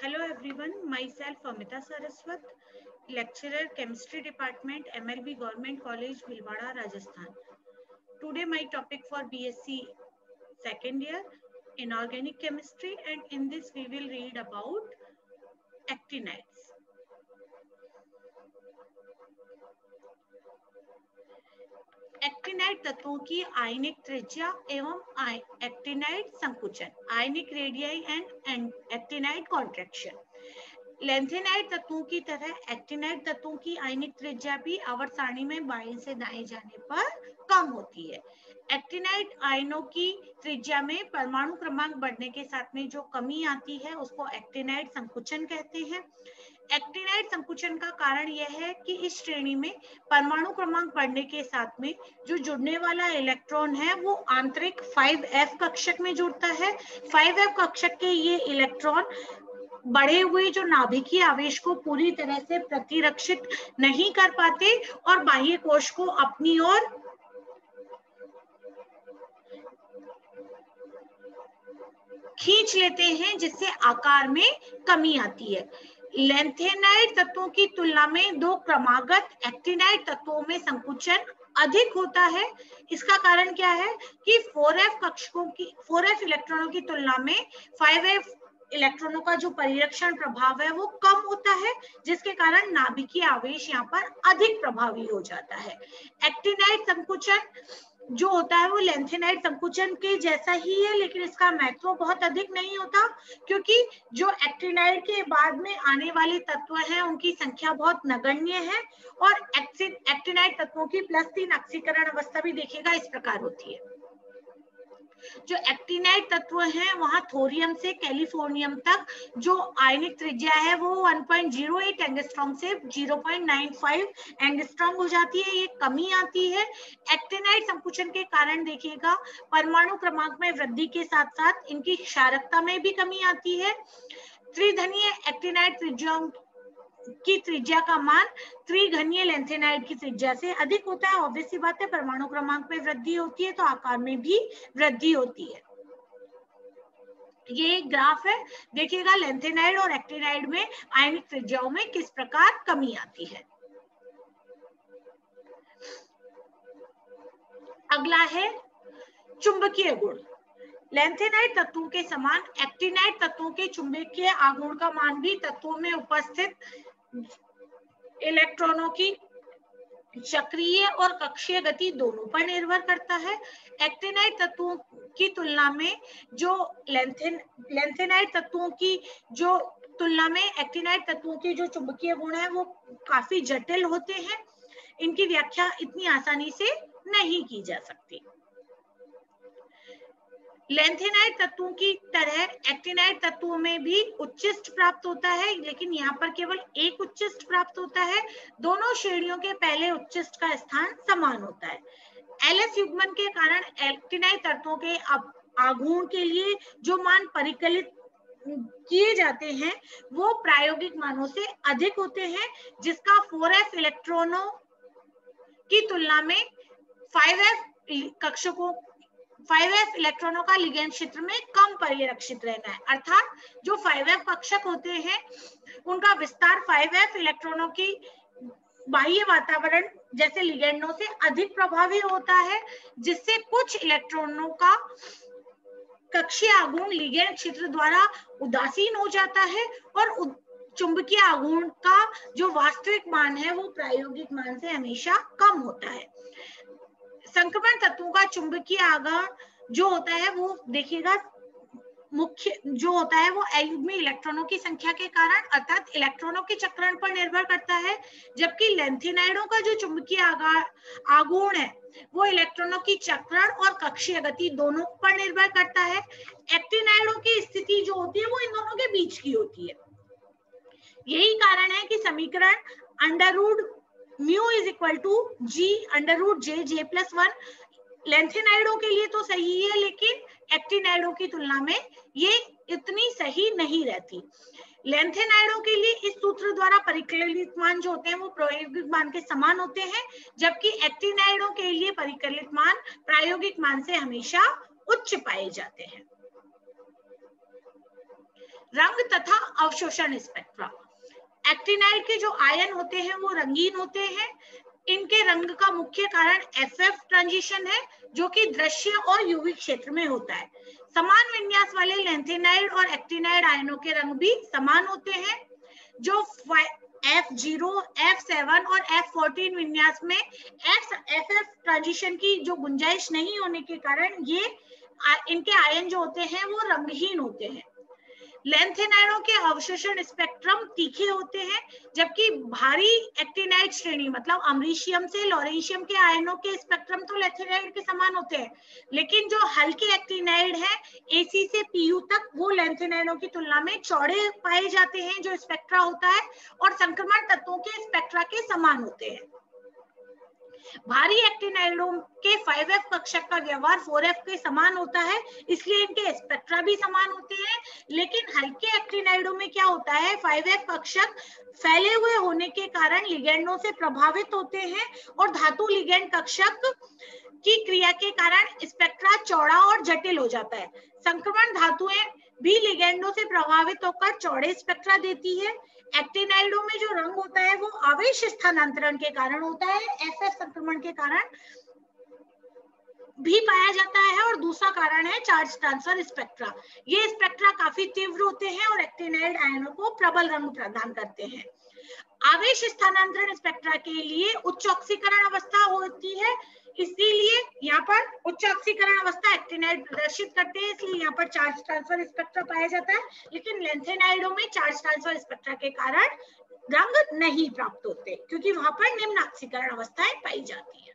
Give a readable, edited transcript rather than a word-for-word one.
Hello everyone, myself Amita Saraswat, lecturer chemistry department MLB Government College Bhilwara, Rajasthan. Today my topic for BSc second year inorganic chemistry, and in this we will read about actinides. Actinide तत्वों की आयनिक त्रिज्या एवं actinide संकुचन, ionic radii and actinide contraction. Lanthanide तत्वों की तरह actinide तत्वों की आयनिक त्रिज्या भी आवर्त सारणी में बाएं से दाएं जाने पर कम होती है। एक्टिनाइड आयनों की त्रिज्या में परमाणु क्रमांक बढ़ने के साथ में जो कमी आती है उसको एक्टिनाइड संकुचन कहते हैं। एक्टिनाइड संकुचन का कारण यह है कि इस श्रेणी में परमाणु क्रमांक बढ़ने के साथ में जो जुड़ने वाला इलेक्ट्रॉन है वो आंतरिक 5f कक्षक में जुड़ता है। 5f कक्षक के ये इलेक्ट्रॉन बढ़े हुए जो नाभिकीय आवेश को पूरी तरह से प्रतिरक्षित नहीं कर पाते और बाह्य कोश को अपनी ओर खींच लेते हैं, जिससे आकार में कमी आती है। लेंथेनाइड तत्वों की तुलना में दो क्रमागत एक्टिनाइड तत्वों में संकुचन अधिक होता है। इसका कारण क्या है कि 4f इलेक्ट्रॉनों की तुलना में 5f इलेक्ट्रॉनों का जो परिरक्षण प्रभाव है वो कम होता है, जिसके कारण नाभिकीय आवेश यहाँ पर अधिक प्रभावी हो जाता है। एक्टिनाइड संकुचन जो होता है वो लेंथेनाइड संकुचन के जैसा ही है, लेकिन इसका महत्व बहुत अधिक नहीं होता, क्योंकि जो एक्टिनाइड के बाद में आने वाले तत्व हैं उनकी संख्या बहुत नगण्य है और एक्टिनाइड तत्वों की +3 ऑक्सीकरण अवस्था भी देखिएगा इस प्रकार होती है। जो एक्टिनाइड तत्व हैं वहां थोरियम से कैलिफोर्नियम तक जो आयनिक त्रिज्या है वो 1.08 एंगस्ट्रॉम से 0.95 एंगस्ट्रॉम हो जाती है, ये कमी आती है। एक्टिनाइड संकुचन के कारण देखिएगा परमाणु क्रमांक में वृद्धि के साथ साथ इनकी क्षारकता में भी कमी आती है। त्रिघनीय एक्टिनाइड त्रिज्याओं की त्रिज्या का मान त्रिघनीय लेंथेनाइड की त्रिज्या से अधिक होता है। ऑब्वियस सी बात है, परमाणु क्रमांक में वृद्धि होती है तो आकार में भी वृद्धि होती है। ये ग्राफ है, देखिएगा लेंथेनाइड और एक्टिनाइड में आयनिक त्रिज्याओं में किस प्रकार कमी आती है। अगला है चुंबकीय गुण। लेंथेनाइड तत्वों के समान एक्टिनाइड तत्वों के चुंबकीय आघूर्ण का मान भी तत्वों में उपस्थित इलेक्ट्रॉनों की चक्रीय और कक्षीय गति दोनों पर निर्भर करता है। एक्टिनाइड तत्वों की तुलना में जो लेंथेनाइड तत्वों की जो तुलना में एक्टिनाइड तत्वों के जो चुंबकीय गुण है वो काफी जटिल होते हैं, इनकी व्याख्या इतनी आसानी से नहीं की जा सकती। लेंथेनाइड तत्वों की तरह एक्टिनाइड तत्वों में भी उच्चिष्ट प्राप्त होता है, लेकिन यहाँ पर केवल एक उच्चिष्ट प्राप्त होता है। दोनों श्रेणियों के पहले उच्चिष्ट का स्थान समान होता है। एलएस युग्मन के कारण एक्टिनाइड तत्वों के आघूर्ण के लिए जो मान परिकलित किए जाते हैं वो प्रायोगिक मानों से अधिक होते हैं, जिसका 4f इलेक्ट्रॉनों की तुलना में 5f इलेक्ट्रॉनों का लिगेंड क्षेत्र में कम परिरक्षित रहना है। अर्थात जो 5f कक्षक होते हैं उनका विस्तार 5f इलेक्ट्रॉनों की बाह्य वातावरण जैसे लिगेंडों से अधिक प्रभावी होता है, जिससे कुछ इलेक्ट्रॉनों का कक्षीय आघूर्ण लिगेंड क्षेत्र द्वारा उदासीन हो जाता है और चुंबकीय आघूर्ण का जो वास्तविक मान है वो प्रायोगिक मान से हमेशा कम होता है। संक्रमण तत्वों का चुंबकीय आघूर्ण जो होता है वो देखिएगा मुख्य जो होता है वो अयुग्मी इलेक्ट्रॉनों की संख्या के कारण अर्थात इलेक्ट्रॉनों के चक्रण पर निर्भर करता है, जबकि लेंथेनाइडों का जो चुंबकीय आघूर्ण है वो इलेक्ट्रॉनों की चक्रण और कक्षीय गति दोनों पर निर्भर करता है। एक्टिनाइडों की स्थिति जो होती है वो इन दोनों के बीच की होती है। यही कारण है कि समीकरण √μ = g√j+1 लेंथेनाइडों के लिए तो सही है, लेकिन एक्टिनाइडों की तुलना में ये इतनी सही नहीं रहती। लेंथेनाइडों के लिए इस सूत्र द्वारा परिकलित मान जो होते हैं वो प्रायोगिक मान के समान होते हैं, जबकि एक्टिनाइडों के लिए परिकलित मान प्रायोगिक मान से हमेशा उच्च पाए जाते हैं। रंग तथा अवशोषण स्पेक्ट्रा। एक्टिनाइड के जो आयन होते हैं वो रंगीन होते हैं। इनके रंग का मुख्य कारण FF ट्रांजिशन है जो कि दृश्य और यूवी क्षेत्र में होता है। समान विन्यास वाले लैंथेनाइड और एक्टिनाइड आयनों के रंग भी समान होते हैं। जो F0, F7 और F14 विन्यास में FF ट्रांजिशन की जो गुंजाइश नहीं होने के कारण ये इनके आयन जो होते हैं वो रंगहीन होते हैं। लैंथेनाइडों के अवशोषण स्पेक्ट्रम तीखे होते हैं, जबकि भारी एक्टिनाइड श्रेणी मतलब अमरीशियम से लॉरेंशियम के आयनों के स्पेक्ट्रम तो लैंथेनाइड के समान होते हैं, लेकिन जो हल्के एक्टिनाइड है AC से PU तक वो लैंथेनाइडों की तुलना में चौड़े पाए जाते हैं जो स्पेक्ट्रा होता है, और संक्रमण तत्वों के स्पेक्ट्रा के समान होते हैं। भारी एक्टिनाइडों के 5F कक्षक का व्यवहार 4F के समान होता है, इसलिए इनके स्पेक्ट्रा भी समान होते हैं। लेकिन हल्के एक्टिनाइडों में क्या होता है, 5F कक्षक फैले हुए होने के कारण लिगेंडों से प्रभावित होते हैं और धातु लिगेंड कक्षक की क्रिया के कारण स्पेक्ट्रा चौड़ा और जटिल हो जाता है। संक्रमण धातुएं भी लिगेंडों से प्रभावित होकर चौड़े स्पेक्ट्रा देती है। एक्टिनाइडों में जो रंग होता है वो आवेश स्थानांतरण के कारण होता है, FF संक्रमण के कारण भी पाया जाता है, और दूसरा कारण है चार्ज ट्रांसफर स्पेक्ट्रा। ये स्पेक्ट्रा काफी तीव्र होते हैं और एक्टिनाइड आयनों को प्रबल रंग प्रदान करते हैं। आवेश स्थानांतरण स्पेक्ट्रा के लिए उच्च ऑक्सीकरण अवस्था होती है, इसीलिए यहाँ पर उच्च ऑक्सीकरण अवस्था एक्टिनाइड प्रदर्शित करते हैं, इसलिए यहाँ पर चार्ज ट्रांसफर स्पेक्ट्रा पाया जाता है। लेकिन लैंथेनाइडों में चार्ज ट्रांसफर स्पेक्ट्रा के कारण रंग नहीं प्राप्त होते, क्योंकि वहां पर निम्न ऑक्सीकरण अवस्थाएं पाई जाती है।